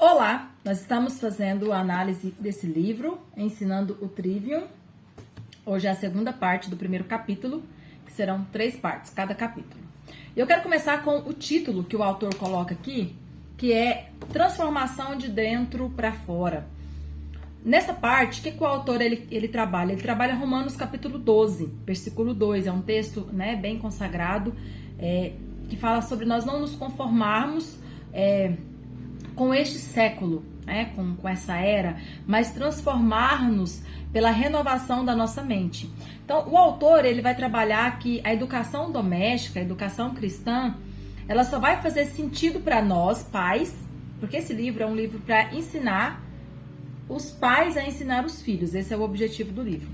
Olá, nós estamos fazendo a análise desse livro, Ensinando o Trivium. Hoje é a segunda parte do primeiro capítulo, que serão 3 partes, cada capítulo. Eu quero começar com o título que o autor coloca aqui, que é Transformação de Dentro para Fora. Nessa parte, o que o autor ele trabalha? Ele trabalha Romanos capítulo 12, versículo 2. É um texto bem consagrado, que fala sobre nós não nos conformarmos com este século, com essa era, mas transformar-nos pela renovação da nossa mente. Então, o autor ele vai trabalhar que a educação doméstica, a educação cristã, ela só vai fazer sentido para nós, pais, porque esse livro é um livro para ensinar os pais a ensinar os filhos. Esse é o objetivo do livro.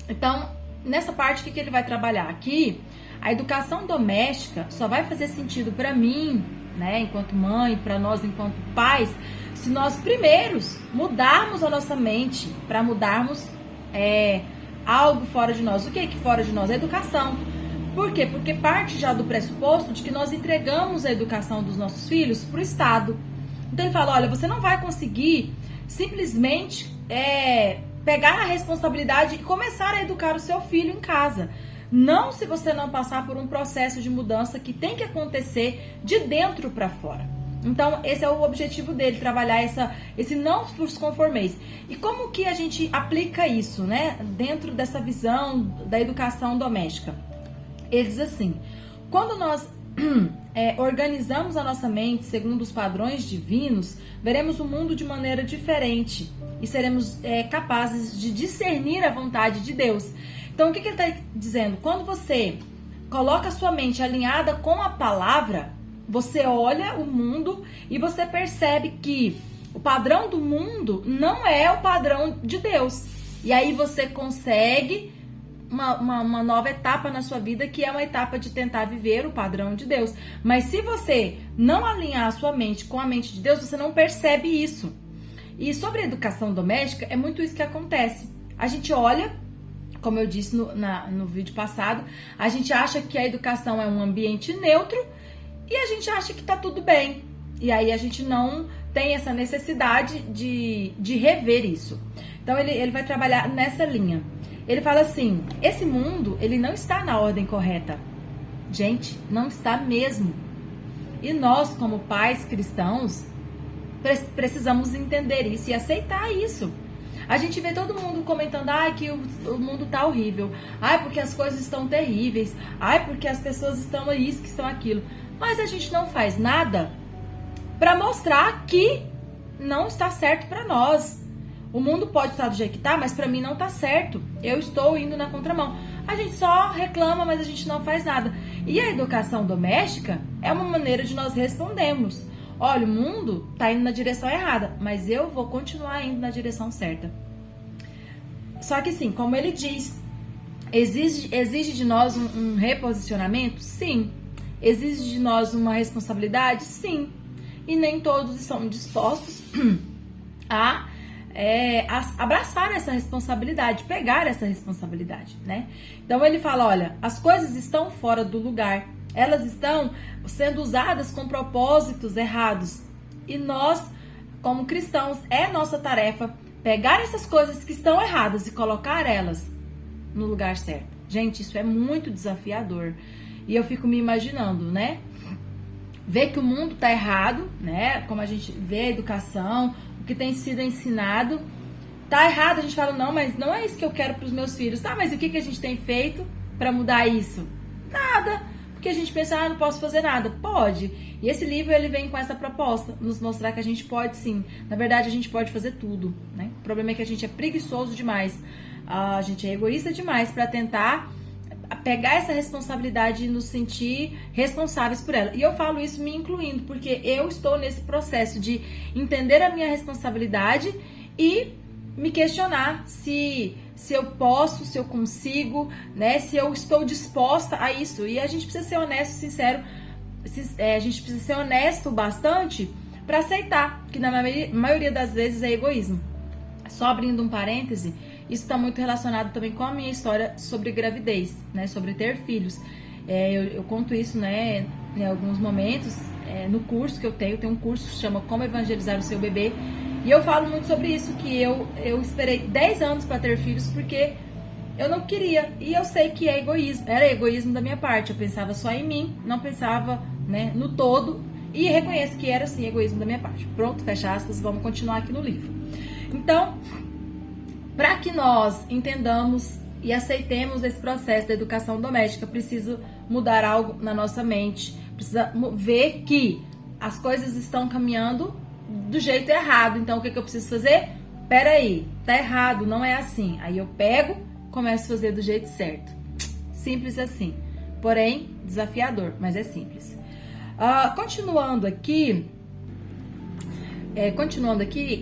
Então, nessa parte, o que ele vai trabalhar aqui? A educação doméstica só vai fazer sentido para mim, enquanto mãe, para nós enquanto pais, se nós primeiros mudarmos a nossa mente, para mudarmos algo fora de nós. O que é que fora de nós? A educação. Por quê? Porque parte já do pressuposto de que nós entregamos a educação dos nossos filhos para o Estado. Então ele fala, olha, você não vai conseguir simplesmente pegar a responsabilidade e começar a educar o seu filho em casa. Não se você não passar por um processo de mudança que tem que acontecer de dentro para fora. Então, esse é o objetivo dele, trabalhar esse não vos conformeis. E como que a gente aplica isso, dentro dessa visão da educação doméstica? Ele diz assim, quando nós organizamos a nossa mente segundo os padrões divinos, veremos o mundo de maneira diferente e seremos capazes de discernir a vontade de Deus. Então, o que ele está dizendo? Quando você coloca a sua mente alinhada com a palavra, você olha o mundo e você percebe que o padrão do mundo não é o padrão de Deus. E aí você consegue uma nova etapa na sua vida, que é uma etapa de tentar viver o padrão de Deus. Mas se você não alinhar a sua mente com a mente de Deus, você não percebe isso. E sobre a educação doméstica, é muito isso que acontece. A gente olha, como eu disse no vídeo passado, a gente acha que a educação é um ambiente neutro e a gente acha que tá tudo bem. E aí a gente não tem essa necessidade de rever isso. Então ele vai trabalhar nessa linha. Ele fala assim, esse mundo, ele não está na ordem correta. Gente, não está mesmo. E nós, como pais cristãos, precisamos entender isso e aceitar isso. A gente vê todo mundo comentando, que o mundo tá horrível, porque as coisas estão terríveis, porque as pessoas estão isso, que estão aquilo. Mas a gente não faz nada para mostrar que não está certo para nós. O mundo pode estar do jeito que tá, mas para mim não tá certo. Eu estou indo na contramão. A gente só reclama, mas a gente não faz nada. E a educação doméstica é uma maneira de nós respondermos. Olha, o mundo tá indo na direção errada, mas eu vou continuar indo na direção certa. Só que sim, como ele diz, exige de nós um reposicionamento? Sim. Exige de nós uma responsabilidade? Sim. E nem todos estão dispostos a abraçar essa responsabilidade, pegar essa responsabilidade, Então ele fala, olha, as coisas estão fora do lugar. Elas estão sendo usadas com propósitos errados. E nós, como cristãos, é nossa tarefa pegar essas coisas que estão erradas e colocar elas no lugar certo. Gente, isso é muito desafiador. E eu fico me imaginando, ver que o mundo tá errado, como a gente vê a educação, o que tem sido ensinado, tá errado. A gente fala, não, mas não é isso que eu quero para os meus filhos. Tá, mas o que a gente tem feito para mudar isso? Nada. Porque a gente pensa, não posso fazer nada. Pode. E esse livro, ele vem com essa proposta, nos mostrar que a gente pode sim. Na verdade, a gente pode fazer tudo, O problema é que a gente é preguiçoso demais. A gente é egoísta demais para tentar pegar essa responsabilidade e nos sentir responsáveis por ela. E eu falo isso me incluindo, porque eu estou nesse processo de entender a minha responsabilidade e me questionar se eu posso, se eu consigo, se eu estou disposta a isso. E a gente precisa ser honesto, sincero, a gente precisa ser honesto bastante para aceitar que na maioria das vezes é egoísmo. Só abrindo um parêntese, isso está muito relacionado também com a minha história sobre gravidez, sobre ter filhos. Eu conto isso, em alguns momentos, no curso que eu tenho um curso que chama Como Evangelizar o Seu Bebê, e eu falo muito sobre isso, que eu esperei 10 anos para ter filhos porque eu não queria, e eu sei que é egoísmo, era egoísmo da minha parte, eu pensava só em mim, não pensava, né, no todo, e reconheço que era sim egoísmo da minha parte. Pronto, fecha aspas, vamos continuar aqui no livro. Então, para que nós entendamos e aceitemos esse processo da educação doméstica, precisa mudar algo na nossa mente, precisa ver que as coisas estão caminhando do jeito errado. Então, o que eu preciso fazer? Peraí, tá errado, não é assim. Aí eu pego, começo a fazer do jeito certo. Simples assim. Porém, desafiador, mas é simples. Continuando aqui,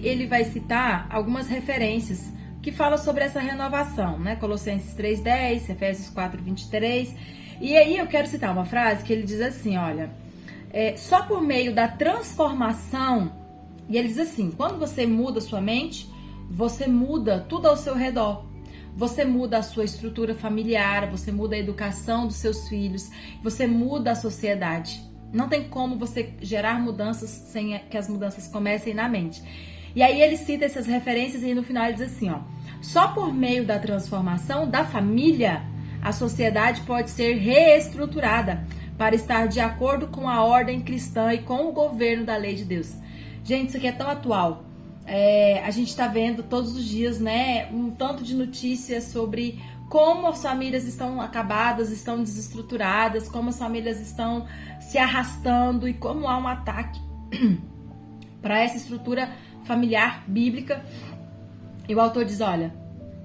ele vai citar algumas referências que falam sobre essa renovação, né? Colossenses 3:10, Efésios 4:23. E aí eu quero citar uma frase que ele diz assim, olha, só por meio da transformação, e ele diz assim, quando você muda sua mente, você muda tudo ao seu redor. Você muda a sua estrutura familiar, você muda a educação dos seus filhos, você muda a sociedade. Não tem como você gerar mudanças sem que as mudanças comecem na mente. E aí ele cita essas referências e no final ele diz assim, ó, só por meio da transformação da família, a sociedade pode ser reestruturada para estar de acordo com a ordem cristã e com o governo da lei de Deus. Gente, isso aqui é tão atual. A gente está vendo todos os dias, né, um tanto de notícias sobre como as famílias estão acabadas, estão desestruturadas, como as famílias estão se arrastando e como há um ataque para essa estrutura familiar bíblica. E o autor diz, olha,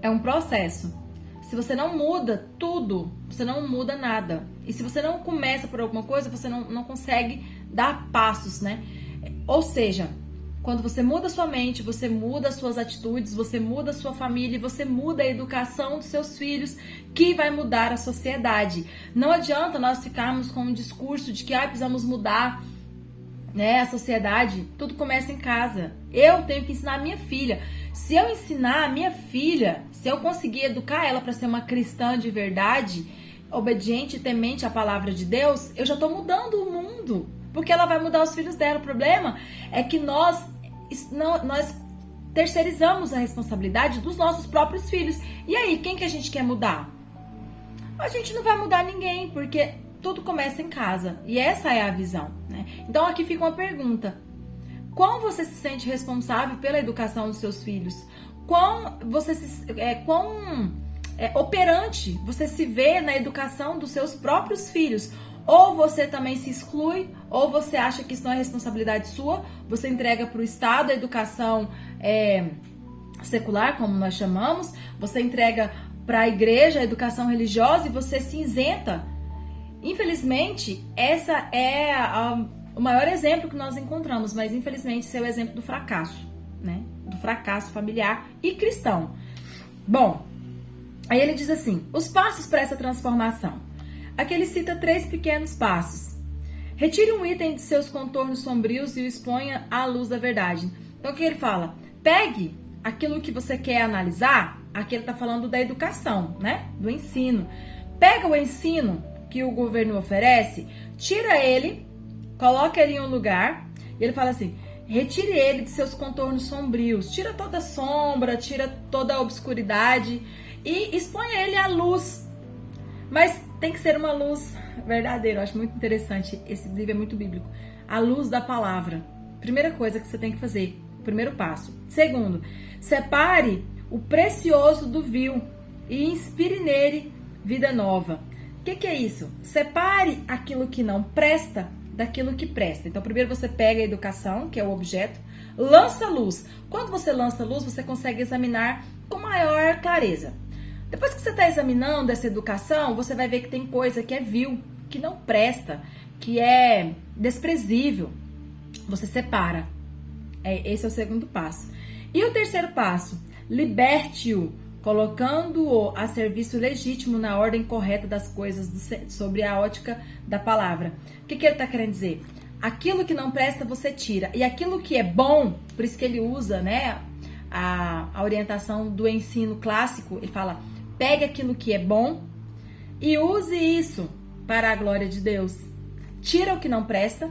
é um processo. Se você não muda tudo, você não muda nada. E se você não começa por alguma coisa, você não consegue dar passos, né? Ou seja, quando você muda sua mente, você muda as suas atitudes, você muda a sua família e você muda a educação dos seus filhos, que vai mudar a sociedade. Não adianta nós ficarmos com um discurso de que precisamos mudar, né, a sociedade. Tudo começa em casa. Eu tenho que ensinar a minha filha. Se eu ensinar a minha filha, se eu conseguir educar ela para ser uma cristã de verdade, obediente e temente à palavra de Deus, eu já estou mudando o mundo. Porque ela vai mudar os filhos dela. O problema é que nós terceirizamos a responsabilidade dos nossos próprios filhos. E aí, quem que a gente quer mudar? A gente não vai mudar ninguém, porque tudo começa em casa. E essa é a visão, né? Então aqui fica uma pergunta. Quão você se sente responsável pela educação dos seus filhos? Quão operante você se vê na educação dos seus próprios filhos? Ou você também se exclui, ou você acha que isso não é responsabilidade sua, você entrega para o Estado a educação secular, como nós chamamos, você entrega para a igreja a educação religiosa e você se isenta. Infelizmente, essa é o maior exemplo que nós encontramos, mas infelizmente esse é o exemplo do fracasso, né? Do fracasso familiar e cristão. Bom, aí ele diz assim, os passos para essa transformação. Aqui ele cita 3 pequenos passos. Retire um item de seus contornos sombrios e o exponha à luz da verdade. Então o que ele fala? Pegue aquilo que você quer analisar, aqui ele está falando da educação, né? Do ensino. Pega o ensino que o governo oferece, tira ele, coloca ele em um lugar, e ele fala assim, retire ele de seus contornos sombrios, tira toda a sombra, tira toda a obscuridade e exponha ele à luz. Mas tem que ser uma luz verdadeira. Eu acho muito interessante. Esse livro é muito bíblico. A luz da palavra. Primeira coisa que você tem que fazer. Primeiro passo. Segundo, separe o precioso do vil e inspire nele vida nova. O que é isso? Separe aquilo que não presta daquilo que presta. Então, primeiro você pega a educação, que é o objeto, lança luz. Quando você lança luz, você consegue examinar com maior clareza. Depois que você está examinando essa educação, você vai ver que tem coisa que é vil, que não presta, que é desprezível. Você separa. Esse é o segundo passo. E o terceiro passo, liberte-o, colocando-o a serviço legítimo na ordem correta das coisas, sobre a ótica da palavra. O que ele está querendo dizer? Aquilo que não presta, você tira. E aquilo que é bom, por isso que ele usa, né, a orientação do ensino clássico, ele fala, pegue aquilo que é bom e use isso para a glória de Deus. Tira o que não presta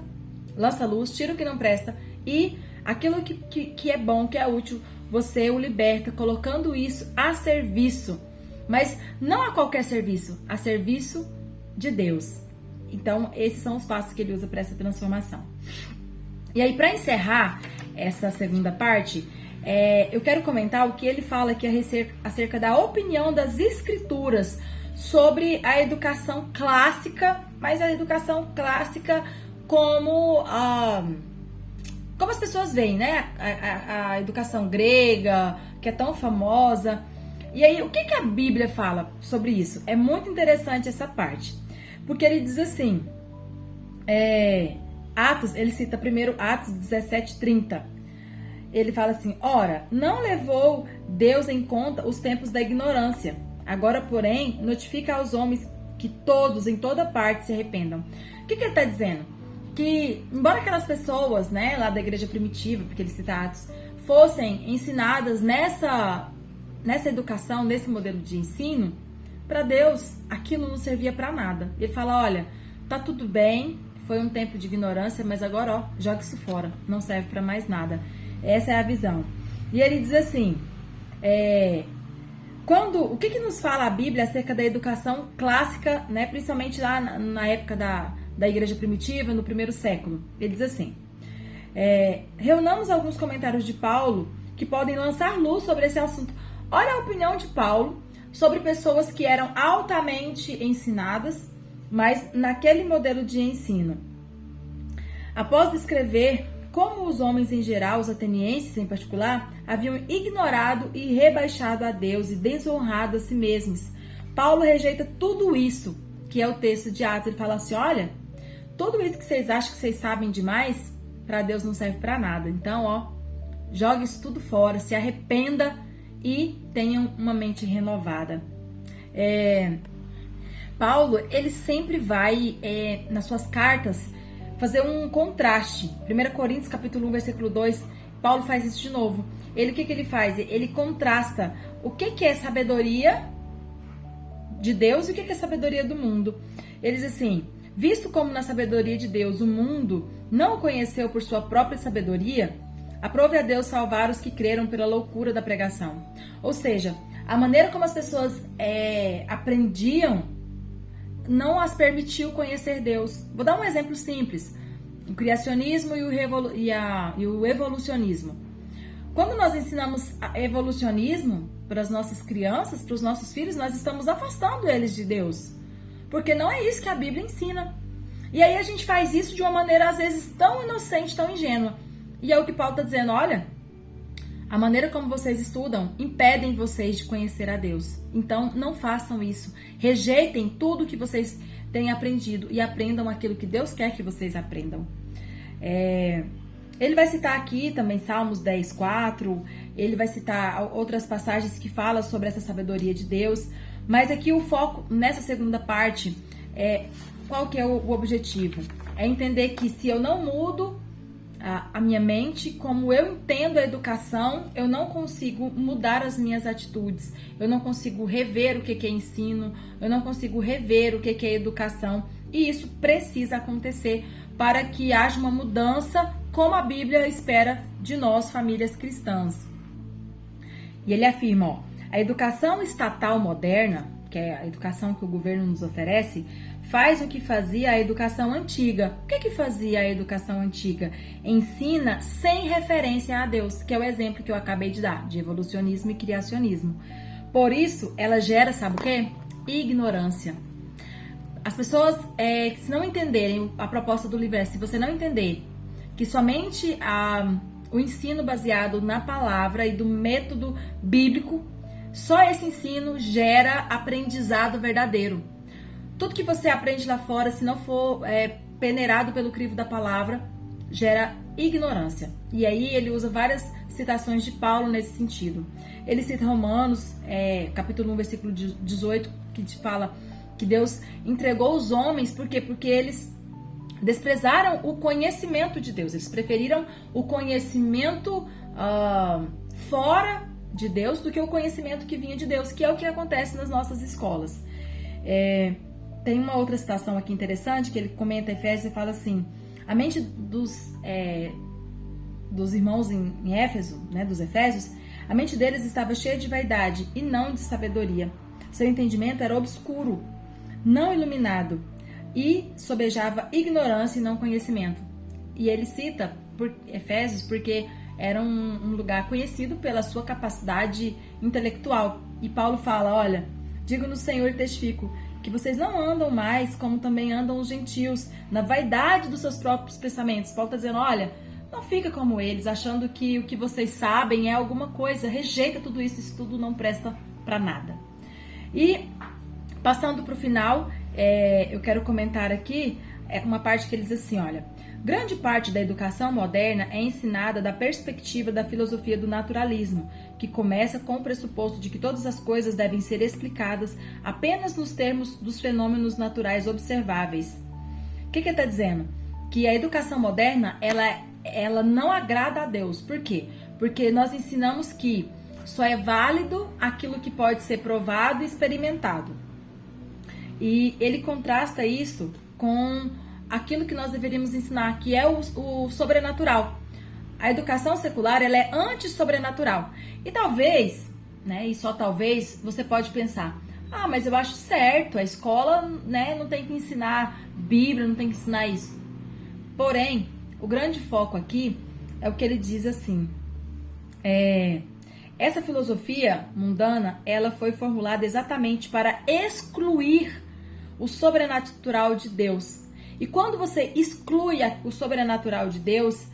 lança luz, tira o que não presta e aquilo que é bom, que é útil, você o liberta, colocando isso a serviço. Mas não a qualquer serviço, a serviço de Deus. Então, esses são os passos que ele usa para essa transformação. E aí, para encerrar essa segunda parte, eu quero comentar o que ele fala aqui acerca da opinião das escrituras sobre a educação clássica, mas a educação clássica como as pessoas veem, né? A educação grega, que é tão famosa. E aí, o que a Bíblia fala sobre isso? É muito interessante essa parte. Porque ele diz assim, Atos, ele cita primeiro Atos 17:30. Ele fala assim, ora, não levou Deus em conta os tempos da ignorância. Agora, porém, notifica aos homens que todos, em toda parte, se arrependam. O que ele está dizendo? Que, embora aquelas pessoas, né, lá da igreja primitiva, porque ele cita Atos, fossem ensinadas nessa educação, nesse modelo de ensino, para Deus, aquilo não servia para nada. Ele fala, olha, tá tudo bem, foi um tempo de ignorância, mas agora, joga isso fora, não serve para mais nada. Essa é a visão. E ele diz assim, o que nos fala a Bíblia acerca da educação clássica, né, principalmente lá na época da igreja primitiva, no primeiro século? Ele diz assim, reunamos alguns comentários de Paulo que podem lançar luz sobre esse assunto. Olha a opinião de Paulo sobre pessoas que eram altamente ensinadas, mas naquele modelo de ensino. Após descrever como os homens em geral, os atenienses em particular, haviam ignorado e rebaixado a Deus e desonrado a si mesmos, Paulo rejeita tudo isso, que é o texto de Atos. Ele fala assim, olha, tudo isso que vocês acham que vocês sabem demais, para Deus não serve para nada. Então, jogue isso tudo fora, se arrependa e tenham uma mente renovada. Paulo, ele sempre vai, nas suas cartas, fazer um contraste. 1 Coríntios, capítulo 1, versículo 2, Paulo faz isso de novo. O que ele faz? Ele contrasta o que é sabedoria de Deus e o que é sabedoria do mundo. Ele diz assim, visto como na sabedoria de Deus o mundo não o conheceu por sua própria sabedoria, aprove a Deus salvar os que creram pela loucura da pregação. Ou seja, a maneira como as pessoas aprendiam não as permitiu conhecer Deus. Vou dar um exemplo simples. O criacionismo e o evolucionismo. Quando nós ensinamos evolucionismo para as nossas crianças, para os nossos filhos, nós estamos afastando eles de Deus. Porque não é isso que a Bíblia ensina. E aí a gente faz isso de uma maneira, às vezes, tão inocente, tão ingênua. E é o que Paulo está dizendo, olha, a maneira como vocês estudam impedem vocês de conhecer a Deus. Então, não façam isso. Rejeitem tudo que vocês têm aprendido e aprendam aquilo que Deus quer que vocês aprendam. Ele vai citar aqui também Salmos 10:4, ele vai citar outras passagens que falam sobre essa sabedoria de Deus, mas aqui o foco nessa segunda parte qual que é o objetivo? É entender que se eu não mudo a minha mente, como eu entendo a educação, eu não consigo mudar as minhas atitudes, eu não consigo rever o que é ensino, eu não consigo rever o que é educação, e isso precisa acontecer para que haja uma mudança como a Bíblia espera de nós, famílias cristãs. E ele afirma, a educação estatal moderna, que é a educação que o governo nos oferece, faz o que fazia a educação antiga. O que fazia a educação antiga? Ensina sem referência a Deus, que é o exemplo que eu acabei de dar, de evolucionismo e criacionismo. Por isso, ela gera, sabe o quê? Ignorância. As pessoas, se não entenderem a proposta do universo, se você não entender que somente o ensino baseado na palavra e do método bíblico, só esse ensino gera aprendizado verdadeiro. Tudo que você aprende lá fora, se não for peneirado pelo crivo da palavra, gera ignorância. E aí ele usa várias citações de Paulo nesse sentido. Ele cita Romanos, capítulo 1, versículo 18, que te fala que Deus entregou os homens, por quê? Porque eles desprezaram o conhecimento de Deus. Eles preferiram o conhecimento fora de Deus do que o conhecimento que vinha de Deus, que é o que acontece nas nossas escolas. Tem uma outra citação aqui interessante, que ele comenta Efésios e fala assim, A mente dos irmãos em Éfeso, né, dos Efésios, a mente deles estava cheia de vaidade e não de sabedoria. Seu entendimento era obscuro, não iluminado, e sobejava ignorância e não conhecimento. E ele cita Efésios porque era um lugar conhecido pela sua capacidade intelectual. E Paulo fala, olha, digo no Senhor e testifico, que vocês não andam mais como também andam os gentios, na vaidade dos seus próprios pensamentos. Paulo está dizendo, olha, não fica como eles, achando que o que vocês sabem é alguma coisa. Rejeita tudo isso, isso tudo não presta para nada. E, passando para o final, eu quero comentar aqui uma parte que ele diz assim, olha, grande parte da educação moderna é ensinada da perspectiva da filosofia do naturalismo, que começa com o pressuposto de que todas as coisas devem ser explicadas apenas nos termos dos fenômenos naturais observáveis. O que ele está dizendo? Que a educação moderna, ela não agrada a Deus. Por quê? Porque nós ensinamos que só é válido aquilo que pode ser provado e experimentado. E ele contrasta isso com aquilo que nós deveríamos ensinar, que é o sobrenatural. A educação secular, ela é anti-sobrenatural. E talvez, né, e só talvez, você pode pensar, mas eu acho certo, a escola, né, não tem que ensinar Bíblia, não tem que ensinar isso. Porém, o grande foco aqui é o que ele diz assim, essa filosofia mundana, ela foi formulada exatamente para excluir o sobrenatural de Deus. E quando você exclui o sobrenatural de Deus,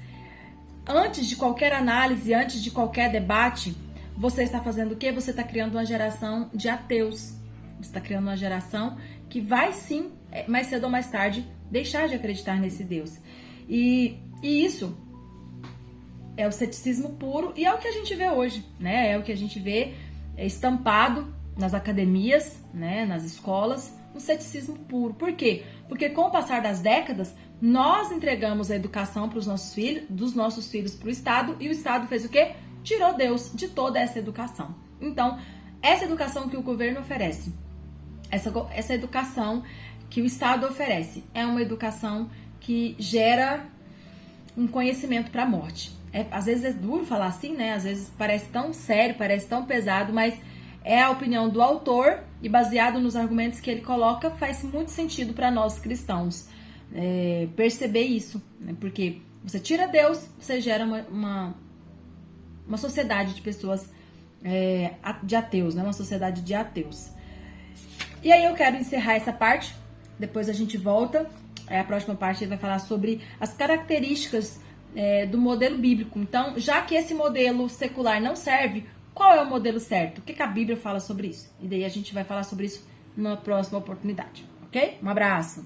antes de qualquer análise, antes de qualquer debate, você está fazendo o quê? Você está criando uma geração de ateus. Você está criando uma geração que vai sim, mais cedo ou mais tarde, deixar de acreditar nesse Deus. E isso é o ceticismo puro e é o que a gente vê hoje, né? É o que a gente vê estampado nas academias, né? Nas escolas, o ceticismo puro. Por quê? Porque com o passar das décadas, nós entregamos a educação para os nossos filhos, dos nossos filhos para o Estado, e o Estado fez o quê? Tirou Deus de toda essa educação. Então, essa educação que o governo oferece, essa educação que o Estado oferece, é uma educação que gera um conhecimento para a morte. Às vezes é duro falar assim, né? Às vezes parece tão sério, parece tão pesado, mas é a opinião do autor e baseado nos argumentos que ele coloca, faz muito sentido para nós cristãos perceber isso, né? Porque você tira Deus, você gera uma sociedade de pessoas de ateus, né? Uma sociedade de ateus. E aí eu quero encerrar essa parte, depois a gente volta. A próxima parte ele vai falar sobre as características do modelo bíblico. Então, já que esse modelo secular não serve, qual é o modelo certo? O que a Bíblia fala sobre isso? E daí a gente vai falar sobre isso na próxima oportunidade, ok? Um abraço!